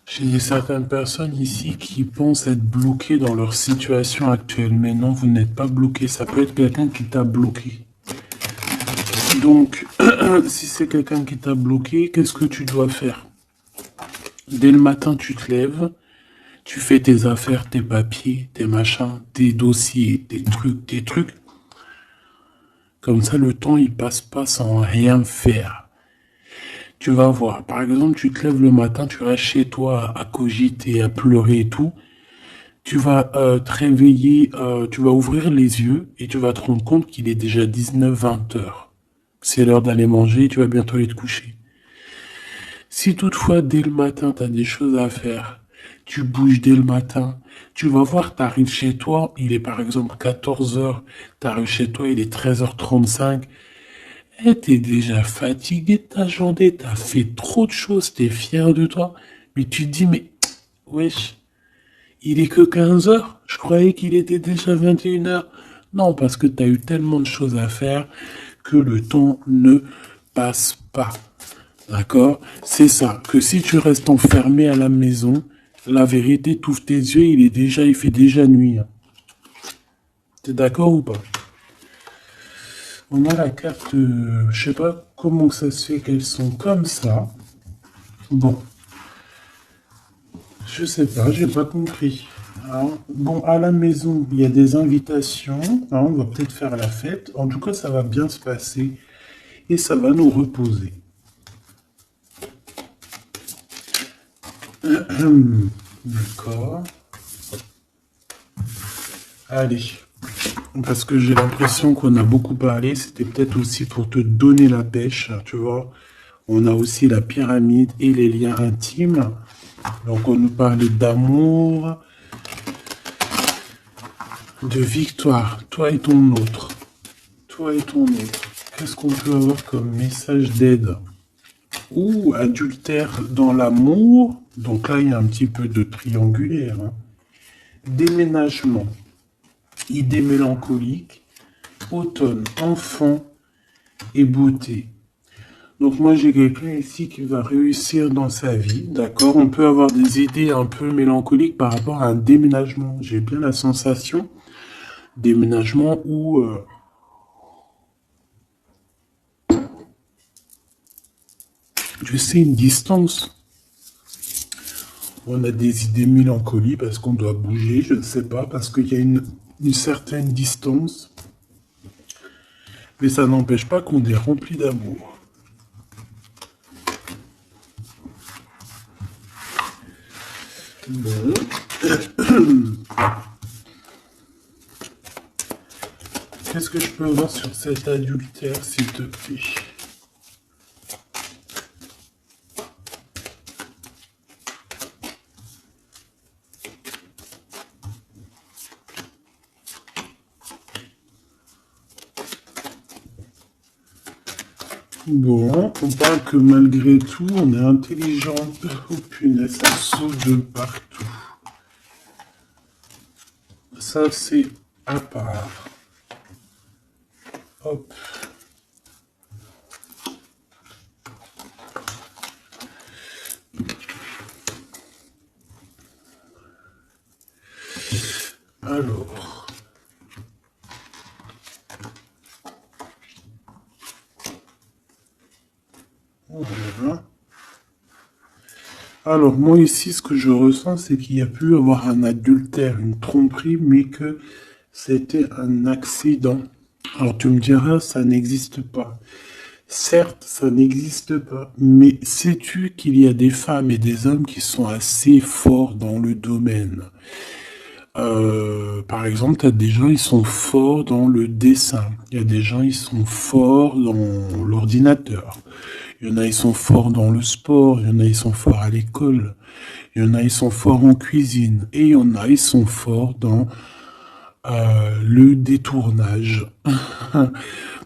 j'ai certaines personnes ici qui pensent être bloquées dans leur situation actuelle. Mais non, vous n'êtes pas bloqué. Ça peut être quelqu'un qui t'a bloqué. Donc, si c'est quelqu'un qui t'a bloqué, qu'est-ce que tu dois faire? Dès le matin, tu te lèves, tu fais tes affaires, tes papiers, tes machins, tes dossiers, tes trucs. Comme ça, le temps, il passe pas sans rien faire. Tu vas voir. Par exemple, tu te lèves le matin, tu restes chez toi à cogiter, à pleurer et tout. Tu vas te réveiller, tu vas ouvrir les yeux et tu vas te rendre compte qu'il est déjà 19-20 heures. C'est l'heure d'aller manger, tu vas bientôt aller te coucher. Si toutefois, dès le matin, tu as des choses à faire, tu bouges dès le matin, tu vas voir, tu arrives chez toi, il est par exemple 14 heures, tu arrives chez toi, il est 13h35, et t'es déjà fatigué de ta journée, t'as fait trop de choses, t'es fier de toi, mais tu te dis, mais, wesh, il est que 15 heures, je croyais qu'il était déjà 21 heures. Non, parce que t'as eu tellement de choses à faire que le temps ne passe pas. D'accord? C'est ça, que si tu restes enfermé à la maison, la vérité, t'ouvres tes yeux, il fait déjà nuit. T'es d'accord ou pas? On a la carte, je sais pas comment ça se fait qu'elles sont comme ça. Bon, je sais pas, j'ai pas compris. Hein. Bon, à la maison, il y a des invitations. Hein, on va peut-être faire la fête. En tout cas, ça va bien se passer et ça va nous reposer. D'accord. Allez. Parce que j'ai l'impression qu'on a beaucoup parlé. C'était peut-être aussi pour te donner la pêche, tu vois. On a aussi la pyramide et les liens intimes. Donc on nous parlait d'amour, de victoire. Toi et ton autre. Toi et ton autre. Qu'est-ce qu'on peut avoir comme message d'aide? Ouh, adultère dans l'amour. Donc là, il y a un petit peu de triangulaire. Hein. Déménagement. Idée mélancolique. Automne. Enfant et beauté. Donc moi, j'ai quelqu'un ici qui va réussir dans sa vie. D'accord? On peut avoir des idées un peu mélancoliques par rapport à un déménagement. J'ai bien la sensation déménagement ou je sais, une distance. On a des idées mélancoliques parce qu'on doit bouger, je ne sais pas, parce qu'il y a une certaine distance. Mais ça n'empêche pas qu'on est rempli d'amour. Bon. Qu'est-ce que je peux avoir sur cet adultère, s'il te plaît? Bon, on parle que malgré tout, on est intelligent. Oh punaise, ça saute de partout. Ça, c'est à part. Hop. Alors. Voilà. Alors, moi ici, ce que je ressens, c'est qu'il y a pu avoir un adultère, une tromperie, mais que c'était un accident. Alors, tu me diras, ça n'existe pas. Certes, ça n'existe pas, mais sais-tu qu'il y a des femmes et des hommes qui sont assez forts dans le domaine? Par exemple, tu as des gens, ils sont forts dans le dessin. Il y a des gens, ils sont forts dans l'ordinateur. Il y en a, ils sont forts dans le sport. Il y en a, ils sont forts à l'école. Il y en a, ils sont forts en cuisine. Et il y en a, ils sont forts dans le détournage.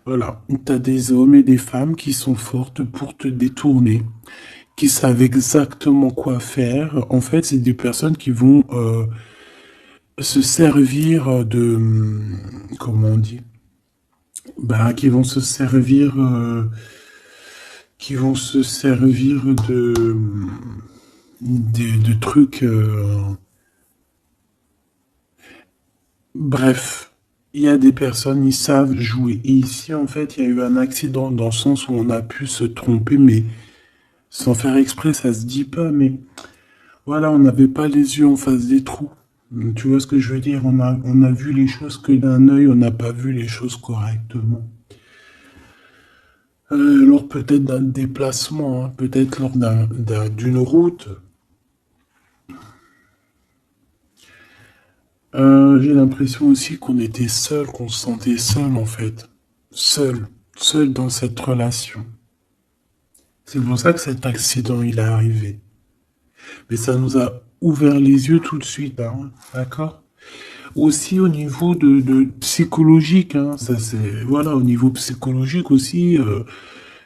Voilà. Tu as des hommes et des femmes qui sont fortes pour te détourner, qui savent exactement quoi faire. En fait, c'est des personnes qui vont se servir de... Comment on dit? Ben, qui vont se servir... qui vont se servir de trucs... Bref, il y a des personnes, ils savent jouer. Et ici, en fait, il y a eu un accident dans le sens où on a pu se tromper, mais sans faire exprès, ça se dit pas, mais voilà, on n'avait pas les yeux en face des trous. Tu vois ce que je veux dire? On a vu les choses que d'un œil, on n'a pas vu les choses correctement. Lors peut-être d'un déplacement, hein, peut-être lors d'une route. J'ai l'impression aussi qu'on était seul, qu'on se sentait seul en fait. Seul dans cette relation. C'est pour ça que cet accident il est arrivé. Mais ça nous a ouvert les yeux tout de suite, hein, d'accord? Aussi au niveau de psychologique, hein, ça c'est voilà, au niveau psychologique aussi,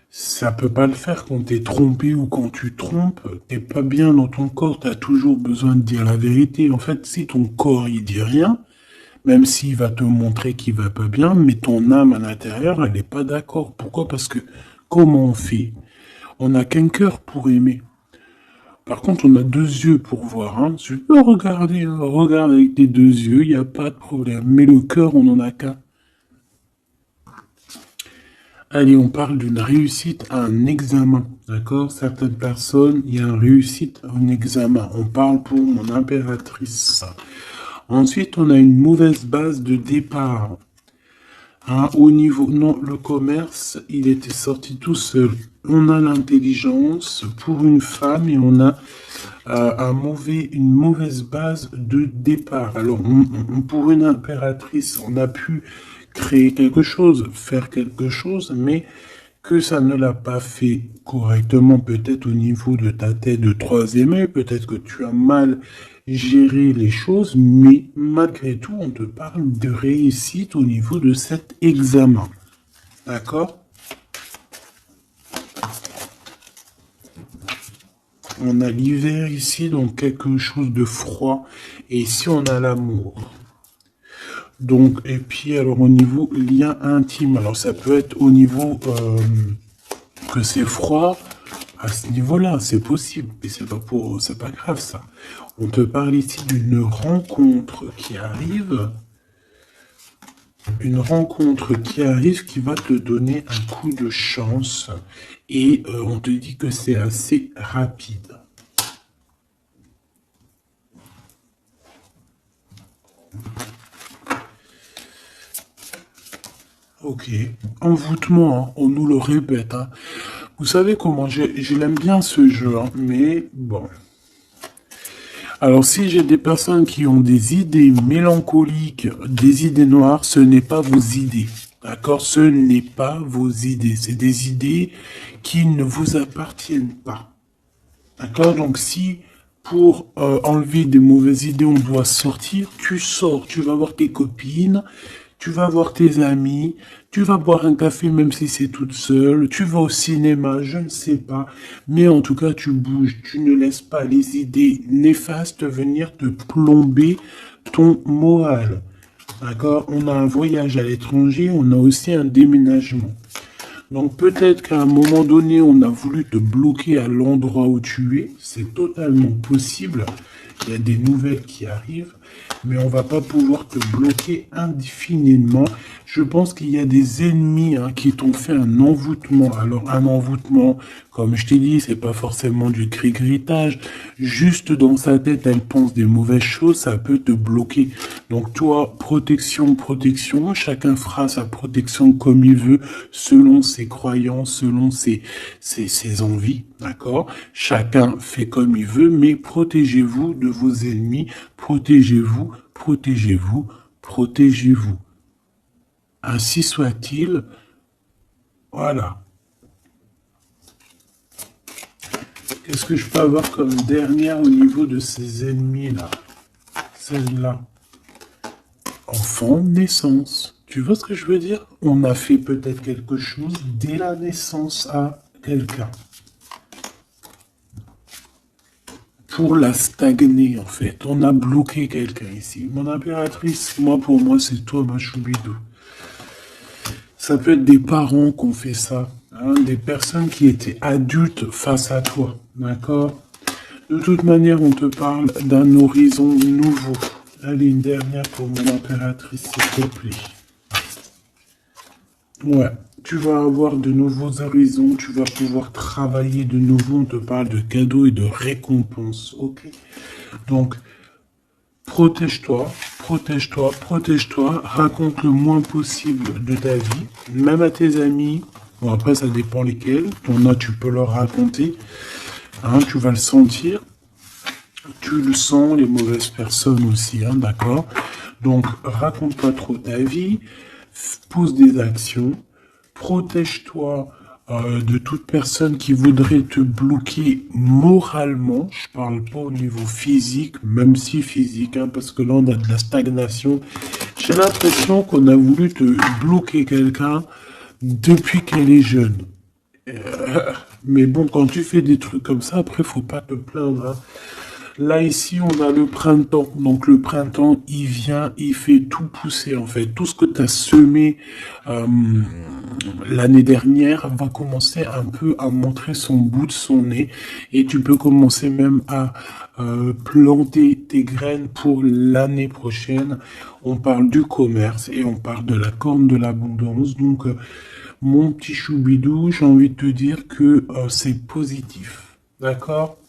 ça peut pas le faire quand t'es trompé ou quand tu trompes, t'es pas bien dans ton corps, t'as toujours besoin de dire la vérité. En fait, si ton corps il dit rien, même s'il va te montrer qu'il va pas bien, mais ton âme à l'intérieur, elle est pas d'accord. Pourquoi? Parce que comment on fait? On n'a qu'un cœur pour aimer. Par contre, on a deux yeux pour voir. Hein. Tu peux regarder, hein. Regarde avec tes deux yeux, il n'y a pas de problème. Mais le cœur, on n'en a qu'un. Allez, on parle d'une réussite à un examen. D'accord? Certaines personnes, il y a une réussite à un examen. On parle pour mon impératrice. Ensuite, on a une mauvaise base de départ. Hein, au niveau, non, le commerce, il était sorti tout seul. On a l'intelligence pour une femme et on a une mauvaise base de départ. Alors, pour une impératrice, on a pu créer quelque chose, faire quelque chose, mais que ça ne l'a pas fait correctement, peut-être au niveau de ta tête de troisième œil, peut-être que tu as mal géré les choses, mais malgré tout, on te parle de réussite au niveau de cet examen. D'accord? On a l'hiver ici, donc quelque chose de froid, et ici on a l'amour. Donc, et puis alors au niveau lien intime, alors ça peut être au niveau que c'est froid, à ce niveau-là, c'est possible, mais c'est pas grave ça. On te parle ici d'une rencontre qui arrive. Une rencontre qui arrive qui va te donner un coup de chance et on te dit que c'est assez rapide. Ok, envoûtement, hein, on nous le répète, hein. Vous savez comment, je l'aime bien ce jeu, hein, mais bon. Alors si j'ai des personnes qui ont des idées mélancoliques, des idées noires, ce n'est pas vos idées. D'accord? Ce n'est pas vos idées. C'est des idées qui ne vous appartiennent pas. D'accord? Donc si pour enlever des mauvaises idées, on doit sortir, tu sors, tu vas voir tes copines, tu vas voir tes amis, tu vas boire un café même si c'est toute seule, tu vas au cinéma, je ne sais pas, mais en tout cas tu bouges, tu ne laisses pas les idées néfastes venir te plomber ton moral. D'accord? On a un voyage à l'étranger, on a aussi un déménagement. Donc peut-être qu'à un moment donné, on a voulu te bloquer à l'endroit où tu es. C'est totalement possible. Il y a des nouvelles qui arrivent, mais on va pas pouvoir te bloquer indéfiniment. Je pense qu'il y a des ennemis qui t'ont fait un envoûtement. Alors un envoûtement, comme je t'ai dit, c'est pas forcément du cri-gritage. Juste dans sa tête, elle pense des mauvaises choses, ça peut te bloquer. Donc toi, protection, protection. Chacun fera sa protection comme il veut, selon ses croyances, selon ses envies. D'accord? Chacun fait comme il veut, mais protégez-vous de vos ennemis. Protégez-vous, protégez-vous, protégez-vous. Ainsi soit-il. Voilà. Qu'est-ce que je peux avoir comme dernière au niveau de ces ennemis-là? Celle-là. Enfant, naissance. Tu vois ce que je veux dire? On a fait peut-être quelque chose dès la naissance à quelqu'un. Pour la stagner, en fait. On a bloqué quelqu'un ici. Mon impératrice, pour moi, c'est toi, ma choubidou. Ça peut être des parents qui ont fait ça, hein, des personnes qui étaient adultes face à toi, d'accord? De toute manière, on te parle d'un horizon nouveau. Allez, une dernière pour mon impératrice, s'il te plaît. Ouais, tu vas avoir de nouveaux horizons, tu vas pouvoir travailler de nouveau, on te parle de cadeaux et de récompenses, ok? Donc, protège-toi, protège-toi, protège-toi, raconte le moins possible de ta vie, même à tes amis. Bon, après, ça dépend lesquels. T'en as, tu peux leur raconter. Hein, tu vas le sentir. Tu le sens, les mauvaises personnes aussi, hein, d'accord? Donc, raconte pas trop ta vie, pose des actions, protège-toi de toute personne qui voudrait te bloquer moralement. Je parle pas au niveau physique, même si physique, hein, parce que là on a de la stagnation. J'ai l'impression qu'on a voulu te bloquer quelqu'un depuis qu'elle est jeune. Mais bon, quand tu fais des trucs comme ça, après faut pas te plaindre, hein. Là, ici, on a le printemps. Donc, le printemps, il vient, il fait tout pousser, en fait. Tout ce que tu as semé l'année dernière va commencer un peu à montrer son bout de son nez. Et tu peux commencer même à planter tes graines pour l'année prochaine. On parle du commerce et on parle de la corne de l'abondance. Donc, mon petit choubidou, j'ai envie de te dire que c'est positif. D'accord?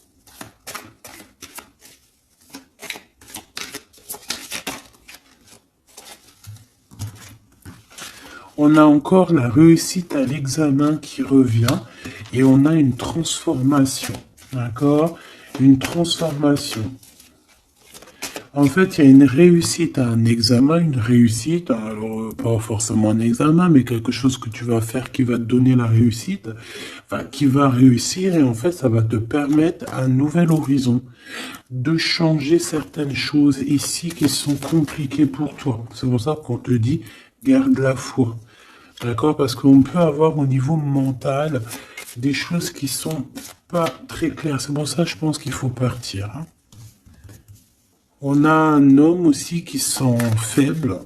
On a encore la réussite à l'examen qui revient et on a une transformation. D'accord? Une transformation. En fait, il y a une réussite à un examen, une réussite, alors pas forcément un examen, mais quelque chose que tu vas faire qui va te donner la réussite, enfin qui va réussir et en fait ça va te permettre un nouvel horizon, de changer certaines choses ici qui sont compliquées pour toi. C'est pour ça qu'on te dit garde la foi. D'accord? Parce qu'on peut avoir au niveau mental des choses qui sont pas très claires. C'est pour ça que je pense qu'il faut partir, hein. On a un homme aussi qui sent faible.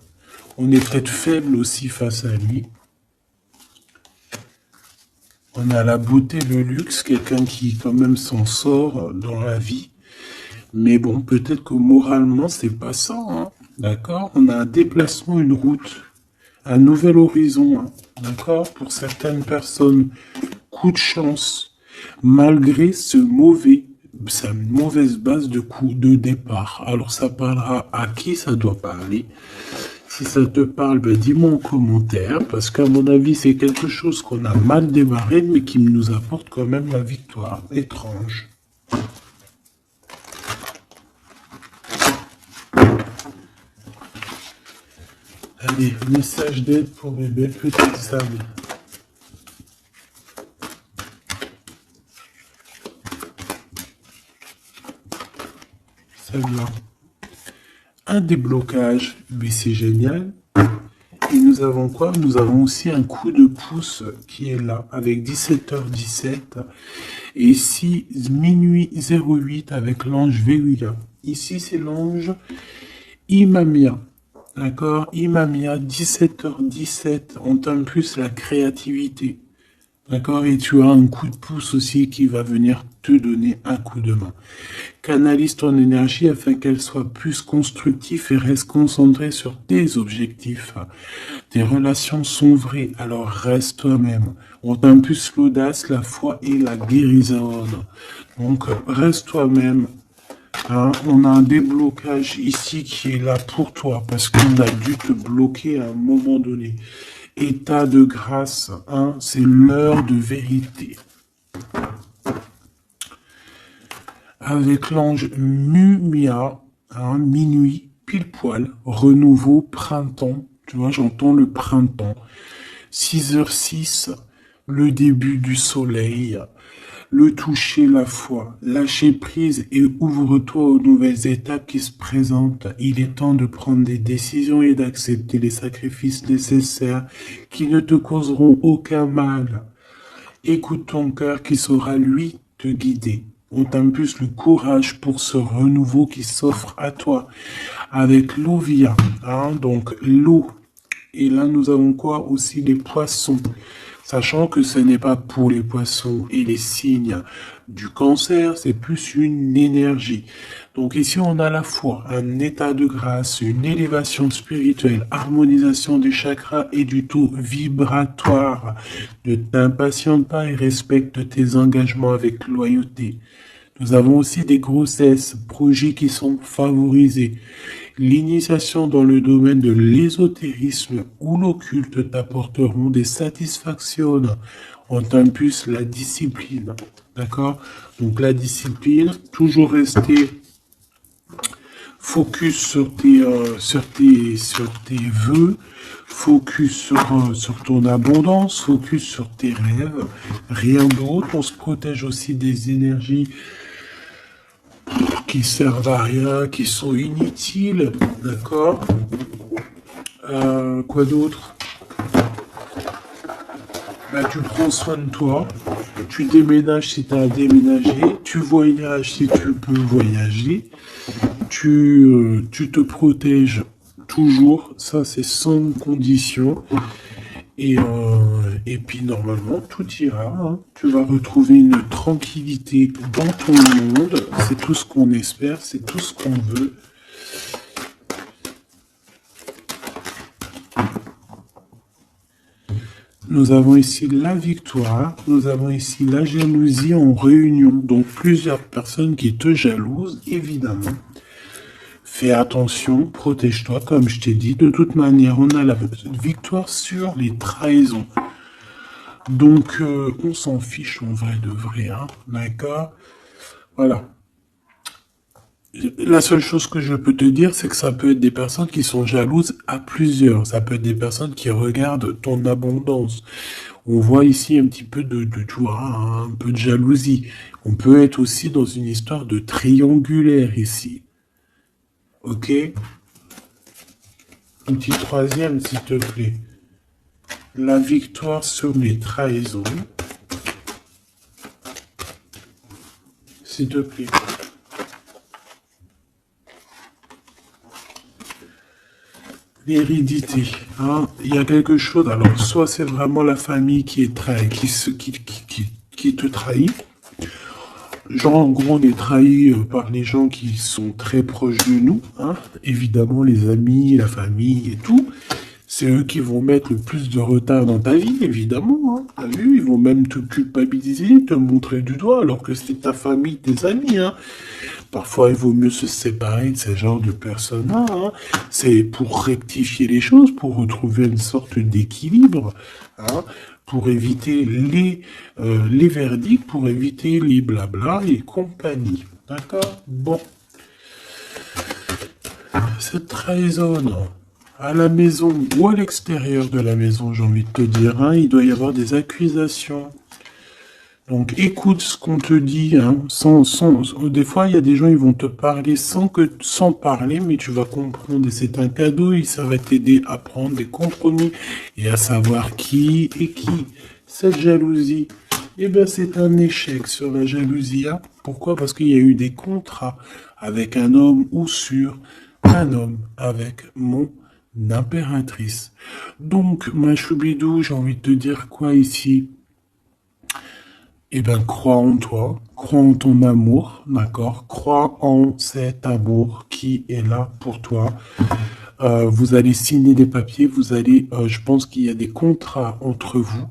On est peut-être faible aussi face à lui. On a la beauté, le luxe, quelqu'un qui quand même s'en sort dans la vie. Mais bon, peut-être que moralement, c'est pas ça, hein. D'accord? On a un déplacement, une route. un nouvel horizon, hein, d'accord? Pour certaines personnes, coup de chance, malgré sa mauvaise base de coup de départ. Alors, ça parlera à qui ça doit parler. Si ça te parle, ben dis-moi en commentaire, parce qu'à mon avis, c'est quelque chose qu'on a mal démarré, mais qui nous apporte quand même la victoire. Étrange. Allez, message d'aide pour mes belles petites âmes. Celle-là. Un déblocage, mais c'est génial. Et nous avons quoi? Nous avons aussi un coup de pouce qui est là, avec 17h17. Et ici, minuit 08 avec l'ange Veruya. Ici, c'est l'ange Imamia. D'accord? Imamia, 17h17. On t'aime plus la créativité. D'accord? Et tu as un coup de pouce aussi qui va venir te donner un coup de main. Canalise ton énergie afin qu'elle soit plus constructive et reste concentrée sur tes objectifs. Tes relations sont vraies, alors reste toi-même. On t'impulse l'audace, la foi et la guérison. Donc reste toi-même. Hein, on a un déblocage ici qui est là pour toi parce qu'on a dû te bloquer à un moment donné. État de grâce, hein, c'est l'heure de vérité. Avec l'ange Mumia, hein, minuit, pile poil, renouveau, printemps. Tu vois, j'entends le printemps. 6h06, le début du soleil. Le toucher, la foi, lâcher prise et ouvre-toi aux nouvelles étapes qui se présentent. Il est temps de prendre des décisions et d'accepter les sacrifices nécessaires qui ne te causeront aucun mal. Écoute ton cœur qui saura, lui, te guider. On t'impulse le courage pour ce renouveau qui s'offre à toi. Avec l'Ovia, hein, donc l'eau. Et là, nous avons quoi? Aussi les poissons. Sachant que ce n'est pas pour les poissons et les signes du cancer, c'est plus une énergie. Donc ici, on a la foi, un état de grâce, une élévation spirituelle, harmonisation des chakras et du taux vibratoire. Ne t'impatiente pas et respecte tes engagements avec loyauté. Nous avons aussi des grossesses, projets qui sont favorisés. L'initiation dans le domaine de l'ésotérisme ou l'occulte t'apporteront des satisfactions. On t'impulse la discipline. D'accord? Donc la discipline, toujours rester focus sur tes vœux, focus sur ton abondance, focus sur tes rêves, rien d'autre. On se protège aussi des énergies qui servent à rien, qui sont inutiles, d'accord? Quoi d'autre? Bah, tu prends soin de toi, tu déménages si tu as à déménager, tu voyages si tu peux voyager, tu te protèges toujours, ça c'est sans condition. Et puis normalement tout ira, hein. Tu vas retrouver une tranquillité dans ton monde, c'est tout ce qu'on espère, c'est tout ce qu'on veut. Nous avons ici la victoire, nous avons ici la jalousie en réunion, donc plusieurs personnes qui te jalousent, évidemment. Fais attention, protège-toi, comme je t'ai dit. De toute manière, on a la victoire sur les trahisons. Donc, on s'en fiche en vrai de vrai, hein, d'accord? Voilà. La seule chose que je peux te dire, c'est que ça peut être des personnes qui sont jalouses à plusieurs. Ça peut être des personnes qui regardent ton abondance. On voit ici un petit peu tu vois, un peu de jalousie. On peut être aussi dans une histoire de triangulaire ici. Ok? Un petit troisième, s'il te plaît. La victoire sur les trahisons. S'il te plaît. L'hérédité. Hein? Il y a quelque chose. Alors, soit c'est vraiment la famille qui est qui te trahit. Genre, en gros, on est trahi par les gens qui sont très proches de nous. Hein? Évidemment, les amis, la famille et tout. C'est eux qui vont mettre le plus de retard dans ta vie, évidemment. Hein. T'as vu, ils vont même te culpabiliser, te montrer du doigt, alors que c'est ta famille, tes amis. Hein. Parfois, il vaut mieux se séparer de ce genre de personnes-là. Hein. C'est pour rectifier les choses, pour retrouver une sorte d'équilibre, hein, pour éviter les verdicts, pour éviter les blabla et compagnie. D'accord? Bon. Cette trahison, à la maison ou à l'extérieur de la maison, j'ai envie de te dire, hein, il doit y avoir des accusations. Donc écoute ce qu'on te dit, hein, des fois il y a des gens ils vont te parler sans parler, mais tu vas comprendre et c'est un cadeau et ça va t'aider à prendre des compromis et à savoir qui est qui. Cette jalousie, eh ben c'est un échec sur la jalousie. Hein. Pourquoi? Parce qu'il y a eu des contrats avec un homme ou sur un homme avec mon impératrice. Donc ma choubidou, j'ai envie de te dire quoi ici? Eh bien, crois en toi, crois en ton amour, d'accord? Crois en cet amour qui est là pour toi. Vous allez signer des papiers, je pense qu'il y a des contrats entre vous,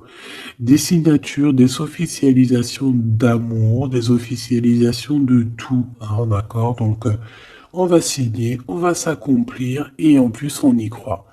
des signatures, des officialisations d'amour, des officialisations de tout, hein, d'accord? Donc, on va signer, on va s'accomplir et en plus, on y croit.